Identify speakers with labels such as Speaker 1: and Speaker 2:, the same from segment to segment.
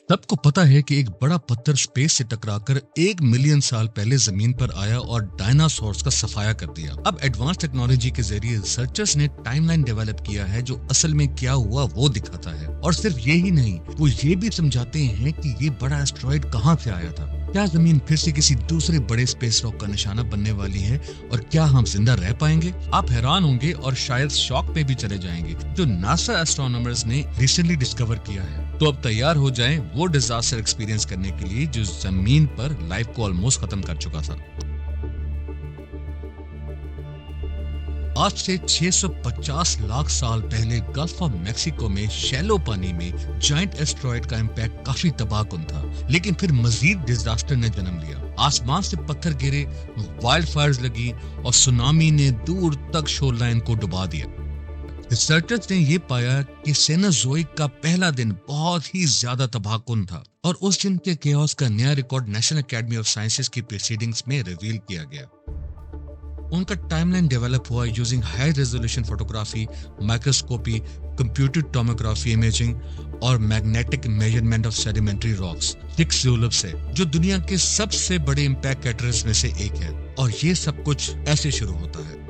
Speaker 1: सबको पता है कि एक बड़ा पत्थर स्पेस से टकराकर 1 मिलियन साल पहले जमीन पर आया और डायनासोर्स का सफाया कर दिया। अब एडवांस टेक्नोलॉजी के जरिए रिसर्चर्स ने टाइमलाइन डेवलप किया है जो असल में क्या हुआ वो दिखाता है। और सिर्फ यही नहीं, वो ये भी समझाते हैं कि ये बड़ा एस्टेरॉइड कहाँ से आया था, क्या जमीन फिर से किसी दूसरे बड़े स्पेस रॉक का निशाना बनने वाली है और क्या हम जिंदा रह पाएंगे। आप हैरान होंगे और शायद शॉक में भी चले जाएंगे जो नासा एस्ट्रोनॉमर्स ने रिसेंटली डिस्कवर किया है। तो अब तैयार हो जाएं वो डिजास्टर एक्सपीरियंस करने के लिए जो जमीन पर लाइफ को ऑलमोस्ट खत्म कर चुका था। आज से 650 लाख साल पहले गल्फ ऑफ मेक्सिको में शैलो पानी में जायंट एस्टेरॉइड का इम्पैक्ट काफी तबाहकुन था, लेकिन फिर मजीद डिजास्टर ने जन्म लिया। आसमान से पत्थर गिरे, वाइल्ड फायर्स लगी और सुनामी ने दूर तक शोरलाइन को डुबा दिया। रिसर्चर्स ने ये पाया कि सेनोजोइक का पहला दिन बहुत ही ज्यादा तबाहकुन था और उस दिन के केओस का नया record national academy of sciences की प्रोसीडिंग्स में रिवील किया गया। उनका टाइमलाइन डेवलप हुआ using high resolution photography, microscopy, computer tomography imaging और magnetic measurement of sedimentary rocks 6 जुलब से, जो दुनिया के सबसे बड़े इम्पैक्ट कैटर्स में से एक है। और ये सब कुछ ऐसे शुरू होता है।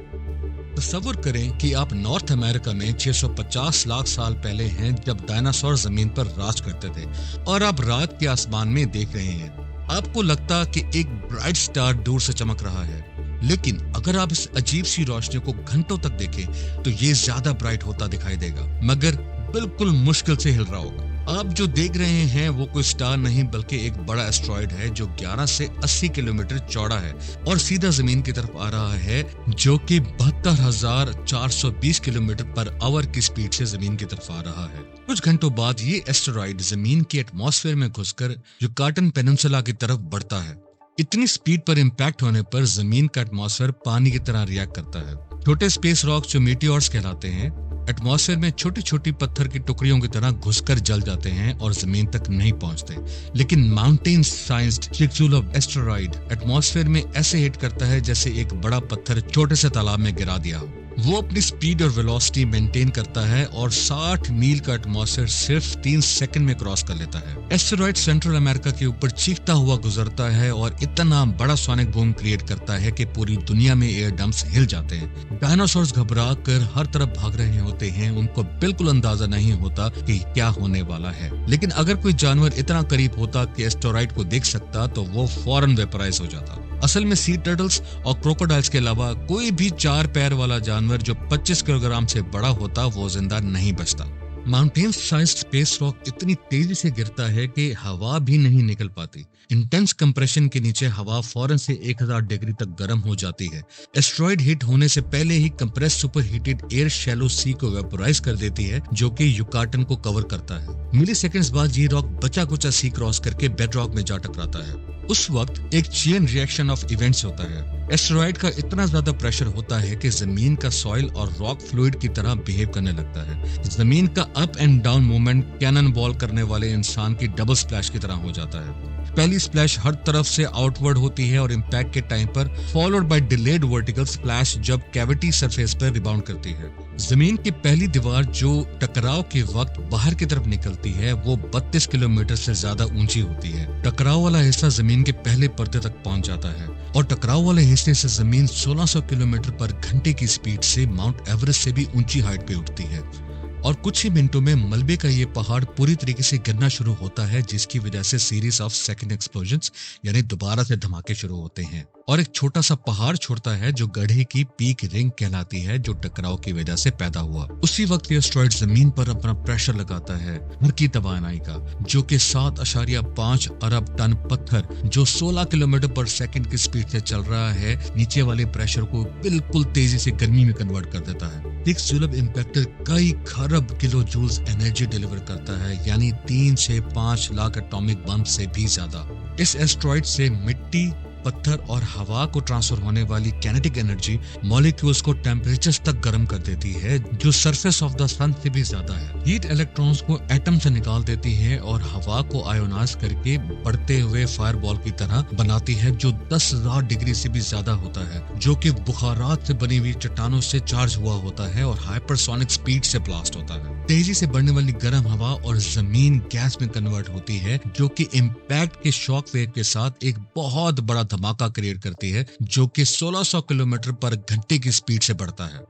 Speaker 1: तस्वुर करें कि आप नॉर्थ अमेरिका में 650 लाख साल पहले हैं जब डायनासोर जमीन पर राज करते थे और आप रात के आसमान में देख रहे हैं। आपको लगता कि एक ब्राइट स्टार दूर से चमक रहा है, लेकिन अगर आप इस अजीब सी रोशनी को घंटों तक देखें तो ये ज्यादा ब्राइट होता दिखाई देगा, मगर बिल्कुल मुश्किल से हिल रहा होगा। आप जो देख रहे हैं वो कोई स्टार नहीं बल्कि एक बड़ा एस्टेरॉइड है जो 11 से 80 किलोमीटर चौड़ा है और सीधा जमीन की तरफ आ रहा है, जो कि 72,420 किलोमीटर पर आवर की स्पीड से जमीन की तरफ आ रहा है। कुछ घंटों बाद ये एस्टेरॉइड जमीन के एटमॉस्फेयर में घुसकर युकाटन पेनिनसुला की तरफ बढ़ता है। इतनी स्पीड पर इम्पैक्ट होने पर जमीन का एटमॉस्फेयर पानी की तरह रिएक्ट करता है। छोटे स्पेस रॉक्स जो मीटियोर्स कहलाते हैं एटमॉस्फेयर में छोटी छोटी पत्थर की टुकड़ियों की तरह घुसकर जल जाते हैं और जमीन तक नहीं पहुंचते। लेकिन माउंटेन साइंस्ड 6 जुलब एस्टेरॉइड एटमॉस्फेयर में ऐसे हिट करता है जैसे एक बड़ा पत्थर छोटे से तालाब में गिरा दिया हो। वो अपनी स्पीड और वेलोसिटी मेंटेन करता है और 60 मील का एटमॉस्फेयर सिर्फ 3 सेकंड में क्रॉस कर लेता है। एस्टेरॉइड सेंट्रल अमेरिका के ऊपर चीखता हुआ गुजरता है और इतना बड़ा सोनिक बूम क्रिएट करता है कि पूरी दुनिया में एयर डम्प्स हिल जाते हैं। डायनासोर्स घबरा कर हर तरफ भाग रहे होते हैं, उनको बिल्कुल अंदाजा नहीं होता कि क्या होने वाला है। लेकिन अगर कोई जानवर इतना करीब होता कि एस्टेरॉइड को देख सकता तो वो फौरन वेपराइज हो जाता। असल में सी टर्टल्स और क्रोकोडाइल्स के अलावा कोई भी 4 पैर वाला जानवर जो 25 किलोग्राम से बड़ा होता वो जिंदा नहीं बचता। माउंटेन साइज्ड स्पेस रॉक इतनी तेजी से गिरता है कि हवा भी नहीं निकल पाती। इंटेंस कंप्रेशन के नीचे हवा फौरन से 1000 डिग्री तक गर्म हो जाती है। एस्टेरॉइड हिट होने से पहले ही compress super heated air shallow sea को वेपोराइज कर देती है, जो कि युकाटन को कवर करता है। मिली सेकेंड्स बाद ये रॉक बचा कुचा सी क्रॉस करके बेड रॉक में जा टकराता है। उस वक्त एक चेन रिएक्शन ऑफ इवेंट्स होता है। एस्टेरॉइड का इतना ज्यादा प्रेशर होता है कि जमीन का सॉइल और रॉक फ्लूइड की तरह बिहेव करने लगता है। जमीन का up and down movement cannon ball करने वाले इंसान की डबल स्प्लैश की तरह हो जाता है। पहली स्प्लैश हर तरफ से आउटवर्ड होती है और इम्पैक्ट के टाइम पर followed by delayed vertical splash जब कैविटी सरफेस पर रिबाउंड करती है। जमीन की पहली दीवार जो टकराव के वक्त बाहर की तरफ निकलती है वो 32 किलोमीटर से ज्यादा ऊंची होती है। टकराव वाला हिस्सा जमीन के पहले पर्दे तक पहुंच जाता है और टकराव वाले हिस्से से जमीन 1600 किलोमीटर पर घंटे की स्पीड से माउंट एवरेस्ट से भी ऊंची हाइट पे उठती है और कुछ ही मिनटों में मलबे का ये पहाड़ पूरी तरीके से गिरना शुरू होता है, जिसकी वजह से सीरीज ऑफ सेकंड एक्सप्लोजन्स यानी दोबारा से धमाके शुरू होते हैं और एक छोटा सा पहाड़ छोड़ता है जो गड्ढे की पीक रिंग कहलाती है, जो टकराव की वजह से पैदा हुआ। उसी वक्त एस्टेरॉइड जमीन पर अपना प्रेशर लगाता है भर की तवानाई का, जो कि 7.5 अरब टन पत्थर जो 16 किलोमीटर पर सेकंड की स्पीड से चल रहा है, नीचे वाले प्रेशर को बिल्कुल तेजी से गर्मी में कन्वर्ट कर देता है। 6 जुलब इम्पैक्टर कई खरब किलो जूल्स एनर्जी डिलीवर करता है, यानी 3 से 5 लाख एटॉमिक बम से भी ज्यादा। इस एस्टेरॉइड से मिट्टी, पत्थर और हवा को ट्रांसफर होने वाली काइनेटिक एनर्जी मॉलिक्यूल्स को टेम्परेचर तक गर्म कर देती है जो सरफेस ऑफ द सन से भी ज्यादा है। हीट इलेक्ट्रॉन्स को एटम से निकाल देती है और हवा को आयोनाइज करके बढ़ते हुए फायरबॉल की तरह बनाती है जो 10,000 डिग्री से भी ज्यादा होता है, जो कि बुखारात से बनी हुई चट्टानों से चार्ज हुआ होता है और हाइपरसोनिक स्पीड से ब्लास्ट होता है। तेजी से बढ़ने वाली गर्म हवा और जमीन गैस में कन्वर्ट होती है जो कि इम्पैक्ट के शॉक वेव के साथ एक बहुत बड़ा धमाका क्रिएट करती है जो कि 1600 किलोमीटर पर घंटे की स्पीड से बढ़ता है।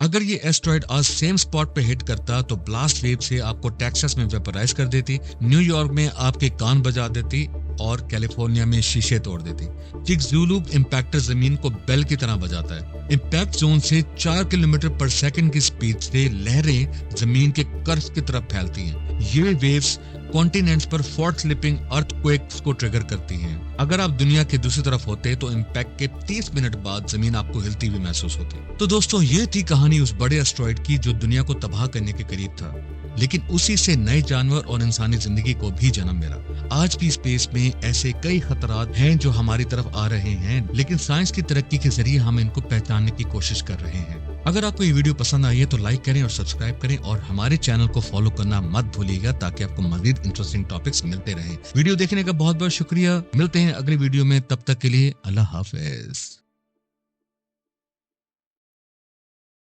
Speaker 1: अगर ये एस्ट्रॉइड आज सेम स्पॉट पे हिट करता तो ब्लास्ट वेव से आपको टेक्सास में वेपराइज कर देती, न्यूयॉर्क में आपके कान बजा देती और कैलिफोर्निया में शीशे तोड़ देती। चिकजुलू इम्पैक्टर जमीन को बेल की तरह बजाता है। इम्पैक्ट जोन से 4 किलोमीटर पर सेकंड की स्पीड से लहरें जमीन के कर्व की तरफ फैलती हैं। ये वेव्स कॉन्टिनेंट्स पर फॉल्ट स्लिपिंग अर्थक्वेक्स को ट्रिगर करती हैं। अगर आप दुनिया के दूसरी तरफ होते तो इम्पैक्ट के 30 मिनट बाद जमीन आपको हिलती हुई महसूस होती। तो दोस्तों, ये थी कहानी उस बड़े एस्ट्रॉइड की जो दुनिया को तबाह करने के करीब था, लेकिन उसी से नए जानवर और इंसानी जिंदगी को भी जन्म मिला। आज भी स्पेस में ऐसे कई खतरात हैं जो हमारी तरफ आ रहे हैं, लेकिन साइंस की तरक्की के जरिए हम इनको पहचानने की कोशिश कर रहे हैं। अगर आपको ये वीडियो पसंद आई है तो लाइक करें और सब्सक्राइब करें और हमारे चैनल को फॉलो करना मत भूलिएगा ताकि आपको मजीद इंटरेस्टिंग टॉपिक्स मिलते रहें। वीडियो देखने का बहुत बहुत शुक्रिया। मिलते हैं अगली वीडियो में, तब तक के लिए अल्लाह हाफिज।